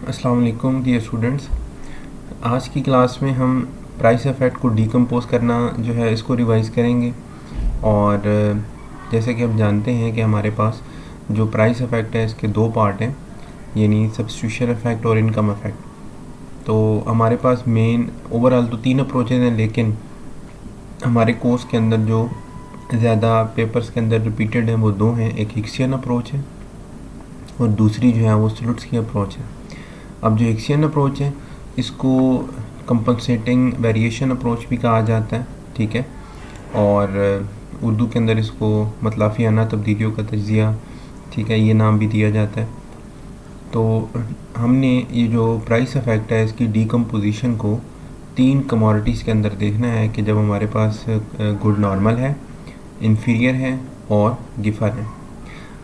अस्सलाम वालेकुम dear students. आज की क्लास में हम प्राइस इफ़ेक्ट को डीकम्पोज करना जो है इसको रिवाइज़ करेंगे। और जैसे कि हम जानते हैं कि हमारे पास जो प्राइस इफ़ेक्ट है इसके दो पार्ट हैं, यानी सब्स्टिट्यूशन इफ़ेक्ट और इनकम इफ़ेक्ट। तो हमारे पास मेन ओवरऑल तो तीन अप्रोचेज हैं, लेकिन हमारे कोर्स के अंदर जो ज़्यादा पेपर्स के अंदर रिपीटेड हैं वो दो हैं। एक हिक्सियन अप्रोच है और दूसरी जो है वो सलुट्स्की अप्रोच है। अब जो हिक्सियन अप्रोच है इसको कंपनसेटिंग वेरिएशन अप्रोच भी कहा जाता है, ठीक है। और उर्दू के अंदर इसको मतलाफियाना तब्दीलियों का तज्ज़िया, ठीक है, ये नाम भी दिया जाता है। तो हमने ये जो प्राइस इफ़ेक्ट है इसकी डीकम्पोजिशन को तीन कमोडिटीज़ के अंदर देखना है कि जब हमारे पास गुड नॉर्मल है, इन्फीरियर है और गिफर है।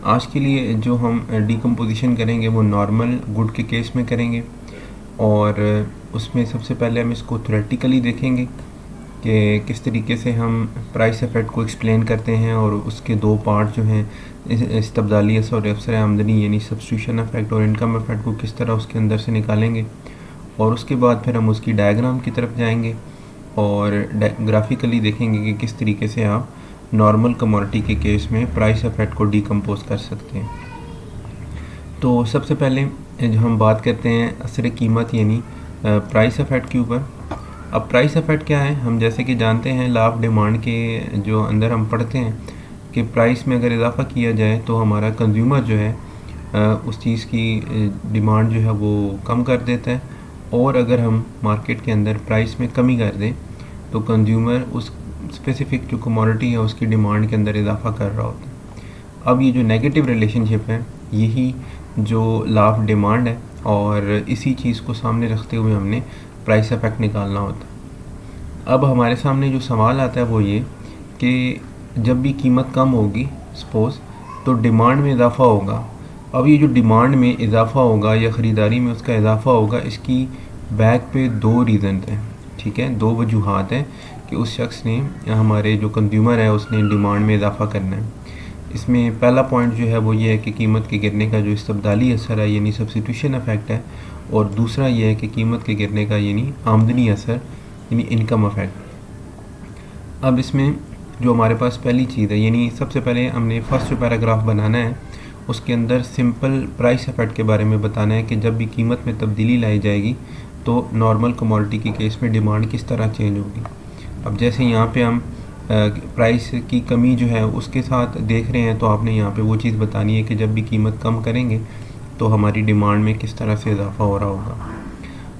आज के लिए जो हम डीकम्पोजिशन करेंगे वो नॉर्मल गुड के केस में करेंगे, और उसमें सबसे पहले हम इसको थ्योरेटिकली देखेंगे कि किस तरीके से हम प्राइस इफ़ेक्ट को एक्सप्लेन करते हैं, और उसके दो पार्ट जो हैं इस्तबदाली असर और अफसर आमदनी यानी सब्स्टिट्यूशन इफ़ेक्ट और इनकम इफ़ेक्ट को किस तरह उसके अंदर से निकालेंगे। और उसके बाद फिर हम उसकी डायग्राम की तरफ जाएंगे और ग्राफिकली देखेंगे कि किस तरीके से आप नॉर्मल कमोडिटी के केस में प्राइस इफ़ेक्ट को डीकम्पोज कर सकते हैं। तो सबसे पहले जो हम बात करते हैं असर कीमत यानी प्राइस इफ़ेक्ट के ऊपर। अब प्राइस इफ़ेक्ट क्या है, हम जैसे कि जानते हैं लॉ ऑफ डिमांड के जो अंदर हम पढ़ते हैं कि प्राइस में अगर इजाफ़ा किया जाए तो हमारा कंज्यूमर जो है उस चीज़ की डिमांड जो है वो कम कर देता है, और अगर हम मार्केट के अंदर प्राइस में कमी कर दें तो कंज्यूमर उस स्पेसिफ़िक जो कमोडिटी है उसकी डिमांड के अंदर इजाफ़ा कर रहा होता है। अब ये जो नेगेटिव रिलेशनशिप है यही जो लॉ ऑफ डिमांड है, और इसी चीज़ को सामने रखते हुए हमने प्राइस इफ़ेक्ट निकालना होता है। अब हमारे सामने जो सवाल आता है वो ये कि जब भी कीमत कम होगी सपोज़, तो डिमांड में इजाफ़ा होगा। अब ये जो डिमांड में इजाफ़ा होगा या ख़रीदारी में उसका इजाफ़ा होगा, इसकी बैक पे दो रीज़न हैं, ठीक है, दो वजूहात हैं कि उस शख्स ने, हमारे जो कंज्यूमर है, उसने डिमांड में इजाफ़ा करना है। इसमें पहला पॉइंट जो है वो ये है कि कीमत के गिरने का जो इस्तबदाली असर है यानी सब्स्टिट्यूशन इफ़ेक्ट है, और दूसरा ये है कि कीमत के गिरने का यानी आमदनी असर यानी इनकम इफ़ेक्ट। अब इसमें जो हमारे पास पहली चीज़ है, यानी सबसे पहले हमने फर्स्ट जो पैराग्राफ बनाना है उसके अंदर सिंपल प्राइस इफ़ेक्ट के बारे में बताना है कि जब भी कीमत में तब्दीली लाई जाएगी तो नॉर्मल कमोडिटी के केस में डिमांड किस तरह चेंज होगी। अब जैसे यहाँ पे हम प्राइस की कमी जो है उसके साथ देख रहे हैं, तो आपने यहाँ पे वो चीज़ बतानी है कि जब भी कीमत कम करेंगे तो हमारी डिमांड में किस तरह से इजाफ़ा हो रहा होगा।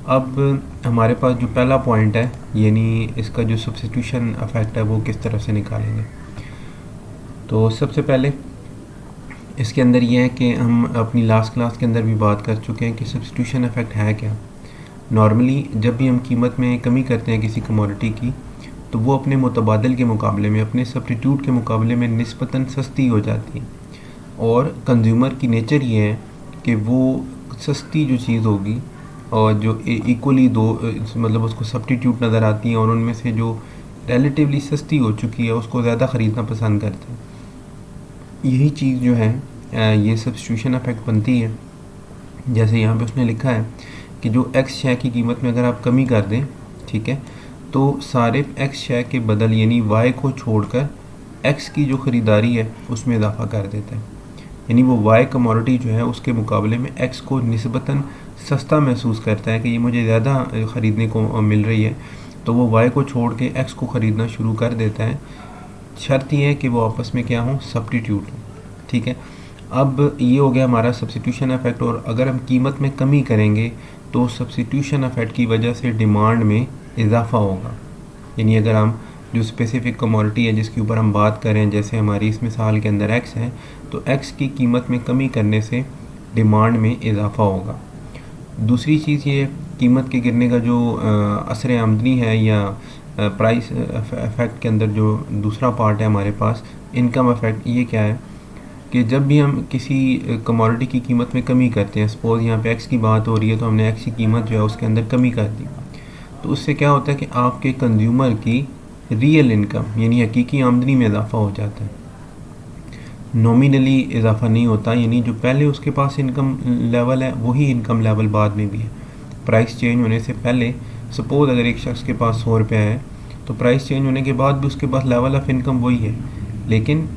अब हमारे पास जो पहला पॉइंट है यानी इसका जो सब्स्टिट्यूशन इफ़ेक्ट है वो किस तरह से निकालेंगे। तो सबसे पहले इसके अंदर ये है कि हम अपनी लास्ट क्लास के अंदर भी बात कर चुके हैं कि सब्स्टिट्यूशन इफ़ेक्ट है क्या। नॉर्मली जब भी हम कीमत में कमी करते हैं किसी कमोडिटी की, तो वो अपने मुतबादिल के मुकाबले में, अपने सब्स्टिट्यूट के मुकाबले में निस्बतन सस्ती हो जाती है। और कंज्यूमर की नेचर ये है कि वो सस्ती जो चीज़ होगी और जो इक्वली दो मतलब उसको सब्स्टिट्यूट नज़र आती हैं, और उनमें से जो रिलेटिवली सस्ती हो चुकी है उसको ज़्यादा ख़रीदना पसंद करते हैं। यही चीज़ जो है ये सब्स्टिट्यूशन इफ़ेक्ट बनती है। जैसे यहाँ पे उसने लिखा है कि जो एक्स शय की कीमत में अगर आप कमी कर दें, ठीक है, तो सारे एक्स शय के बदल यानी वाई को छोड़कर एक्स की जो ख़रीदारी है उसमें इजाफ़ा कर देता है। यानी वो वाई कमोडिटी जो है उसके मुकाबले में एक्स को निस्बतन सस्ता महसूस करता है कि ये मुझे ज़्यादा ख़रीदने को मिल रही है, तो वो वाई को छोड़ के एक्स को ख़रीदना शुरू कर देता है। शर्त ये है कि वो आपस में क्या हों, सब्स्टिट्यूट हों, ठीक है। अब ये हो गया हमारा सब्स्टिट्यूशन इफ़ेक्ट। और अगर हम कीमत में कमी करेंगे तो सब्स्टिट्यूशन इफ़ेक्ट की वजह से डिमांड में इजाफ़ा होगा। यानी अगर हम जो स्पेसिफ़िक कमोडिटी है जिसके ऊपर हम बात करें, जैसे हमारी इस मिसाल के अंदर एक्स है, तो एक्स की कीमत में कमी करने से डिमांड में इजाफ़ा होगा। दूसरी चीज़ ये कीमत के गिरने का जो असर आमदनी है या प्राइस इफ़ेक्ट के अंदर जो दूसरा पार्ट है हमारे पास इनकम इफ़ेक्ट, ये क्या है कि जब भी हम किसी कमोडिटी की कीमत में कमी करते हैं, सपोज़ यहाँ पे एक्स की बात हो रही है, तो हमने एक्स की कीमत जो है उसके अंदर कमी कर दी, तो उससे क्या होता है कि आपके कंज्यूमर की रियल इनकम यानी हकीकी आमदनी में इजाफ़ा हो जाता है। नॉमिनली इजाफा नहीं होता, यानी जो पहले उसके पास इनकम लेवल है वही इनकम लेवल बाद में भी है। प्राइस चेंज होने से पहले सपोज़ अगर एक शख्स के पास 100 रुपये है तो प्राइस चेंज होने के बाद भी उसके पास लेवल ऑफ इनकम वही है, लेकिन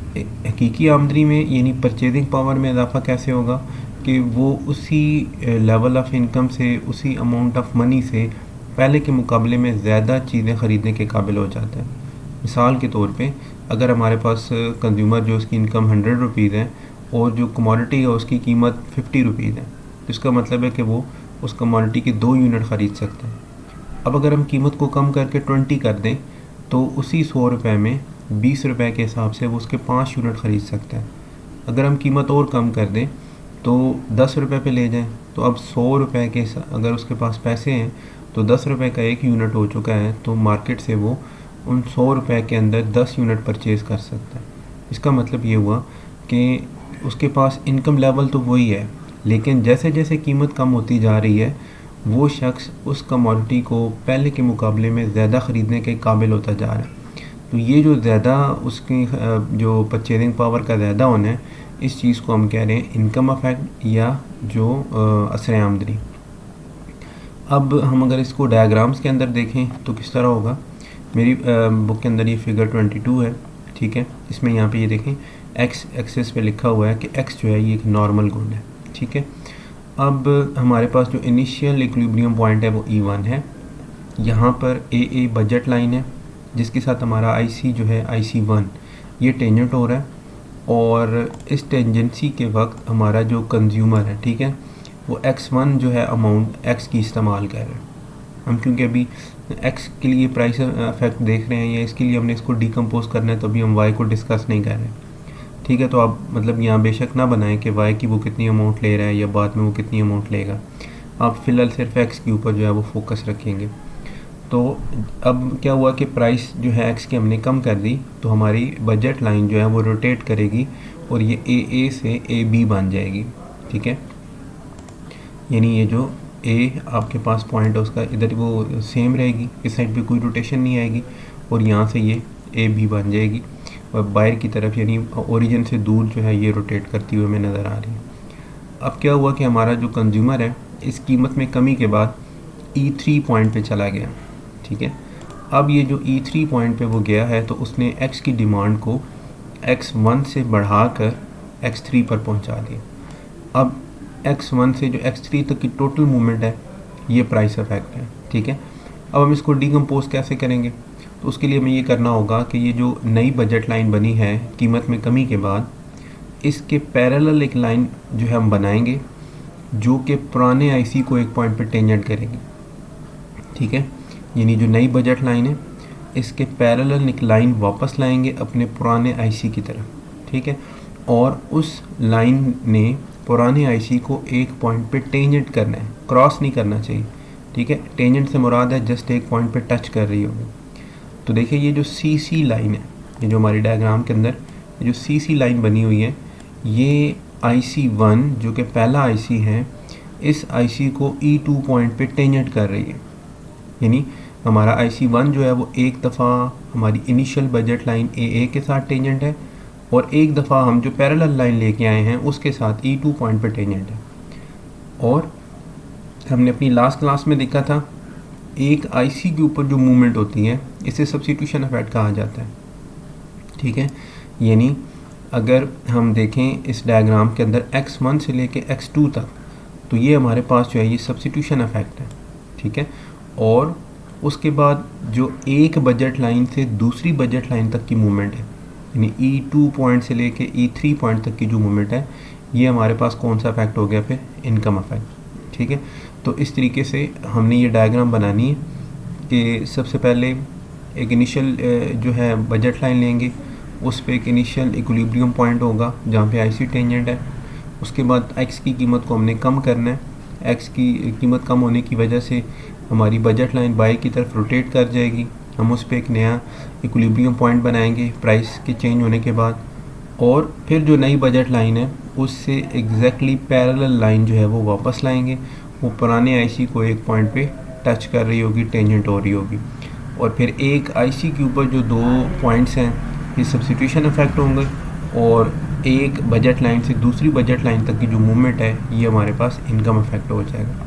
हकीकी आमदनी में यानी परचेजिंग पावर में इजाफा कैसे होगा कि वो उसी लेवल ऑफ इनकम से, उसी अमाउंट ऑफ मनी से पहले के मुकाबले में ज़्यादा चीज़ें ख़रीदने के काबिल हो जाता है। मिसाल के तौर पे अगर हमारे पास कंज्यूमर जो उसकी इनकम 100 रुपीज़ है और जो कमोडिटी है उसकी कीमत 50 रुपीज़ है, तो इसका मतलब है कि वो उस कमोडिटी की 2 यूनिट ख़रीद सकते हैं। अब अगर हम कीमत को कम करके 20 कर दें तो उसी 100 रुपये में 20 रुपये के हिसाब से वो उसके 5 यूनिट ख़रीद सकता है। अगर हम कीमत और कम कर दें तो 10 रुपये पे ले जाएं तो अब 100 रुपये के अगर उसके पास पैसे हैं तो 10 रुपये का 1 यूनिट हो चुका है, तो मार्केट से वो उन 100 रुपये के अंदर 10 यूनिट परचेज़ कर सकता है। इसका मतलब ये हुआ कि उसके पास इनकम लेवल तो वही है, लेकिन जैसे जैसे कीमत कम होती जा रही है वो शख्स उस कमोडिटी को पहले के मुकाबले में ज़्यादा ख़रीदने के काबिल होता जा रहा है। तो ये जो ज़्यादा उसकी जो परचेजिंग पावर का ज़्यादा होना है, इस चीज़ को हम कह रहे हैं इनकम इफेक्ट या जो असर आमदनी। अब हम अगर इसको डायग्राम्स के अंदर देखें तो किस तरह होगा। मेरी बुक के अंदर ये फिगर 22 है, ठीक है। इसमें यहाँ पे ये देखें एक्स एक्सिस पे लिखा हुआ है कि एक्स जो है ये एक नॉर्मल गुड है, ठीक है। अब हमारे पास जो इनिशियल इक्विलिब्रियम पॉइंट है वो E1 है। यहाँ पर ए बजट लाइन है जिसके साथ हमारा IC जो है IC1 ये टेंजेंट हो रहा है, और इस टेंजेंसी के वक्त हमारा जो कंज्यूमर है, ठीक है, वो X1 जो है अमाउंट X की इस्तेमाल कर रहे हैं हम, क्योंकि अभी X के लिए प्राइस इफेक्ट देख रहे हैं या इसके लिए हमने इसको डिकम्पोज करना है, तो अभी हम Y को डिस्कस नहीं कर रहे, ठीक है। तो आप मतलब यहाँ बेशक ना बनाएं कि Y की वो कितनी अमाउंट ले रहा है या बाद में वो कितनी अमाउंट लेगा, आप फ़िलहाल सिर्फ X के ऊपर जो है वो फोकस रखेंगे। तो अब क्या हुआ कि प्राइस जो है X की हमने कम कर दी, तो हमारी बजट लाइन जो है वो रोटेट करेगी और ये AA से AB बन जाएगी, ठीक है। यानी ये जो A आपके पास पॉइंट है उसका इधर वो सेम रहेगी, इस साइड पे कोई रोटेशन नहीं आएगी, और यहाँ से ये AB बन जाएगी और बाहर की तरफ यानी ओरिजिन से दूर जो है ये रोटेट करती हुई हमें नज़र आ रही है। अब क्या हुआ कि हमारा जो कंज्यूमर है इस कीमत में कमी के बाद E3 पॉइंट पे चला गया, ठीक है। अब ये जो E3 पॉइंट पे वो गया है तो उसने X की डिमांड को X1 से बढ़ाकर X3 पर पहुंचा दिया। अब X1 से जो X3 तक की टोटल मूवमेंट है ये प्राइस इफेक्ट है, ठीक है। अब हम इसको डिकम्पोज कैसे करेंगे, तो उसके लिए हमें ये करना होगा कि ये जो नई बजट लाइन बनी है कीमत में कमी के बाद, इसके पैरेलल एक लाइन जो है हम बनाएंगे जो कि पुराने IC को एक पॉइंट पे टेंजेंट करेगी, ठीक है। यानी जो नई बजट लाइन है इसके पैरेलल एक लाइन वापस लाएंगे अपने पुराने IC की तरफ, ठीक है, और उस लाइन ने पुराने IC को एक पॉइंट पे टेंजेंट करना है, क्रॉस नहीं करना चाहिए, ठीक है। टेंजेंट से मुराद है जस्ट एक पॉइंट पे टच कर रही होगी। तो देखिए ये जो CC लाइन है, ये जो हमारी डायग्राम के अंदर जो CC लाइन बनी हुई है, ये IC1 जो कि पहला IC है इस IC को E2 पॉइंट पे टेंजेंट कर रही है। यानी हमारा IC1 जो है वो एक दफ़ा हमारी इनिशियल बजट लाइन AA के साथ टेंजेंट है और एक दफ़ा हम जो पैरेलल लाइन लेके आए हैं उसके साथ E2 पॉइंट पे टेंजेंट है। और हमने अपनी लास्ट क्लास में देखा था एक IC के ऊपर जो मूवमेंट होती है इसे सब्स्टिट्यूशन इफेक्ट कहा जाता है, ठीक है। यानी अगर हम देखें इस डायग्राम के अंदर X1 से लेके X2 तक, तो ये हमारे पास जो है ये सब्स्टिट्यूशन इफेक्ट है, ठीक है। और उसके बाद जो एक बजट लाइन से दूसरी बजट लाइन तक की मूवमेंट है, यानी E2 पॉइंट से लेके E3 पॉइंट तक की जो मूवमेंट है, ये हमारे पास कौन सा इफेक्ट हो गया फिर, इनकम इफेक्ट, ठीक है। तो इस तरीके से हमने ये डायग्राम बनानी है कि सबसे पहले एक इनिशियल जो है बजट लाइन लेंगे, उस पर एक इनिशियल इक्विलिब्रियम पॉइंट होगा जहाँ पे IC टेंजेंट है। उसके बाद X की कीमत को हमने कम करना है, X की कीमत कम होने की वजह से हमारी बजट लाइन बाई की तरफ रोटेट कर जाएगी, हम उस पर एक नया इक्विलिब्रियम पॉइंट बनाएंगे प्राइस के चेंज होने के बाद, और फिर जो नई बजट लाइन है उससे एग्जैक्टली पैरेलल लाइन जो है वो वापस लाएंगे, वो पुराने IC को एक पॉइंट पे टच कर रही होगी, टेंजेंट हो रही होगी, और फिर एक IC के ऊपर जो दो पॉइंट्स हैं ये सब्स्टिट्यूशन इफेक्ट होंगे, और एक बजट लाइन से दूसरी बजट लाइन तक की जो मूवमेंट है ये हमारे पास इनकम अफेक्ट हो जाएगा।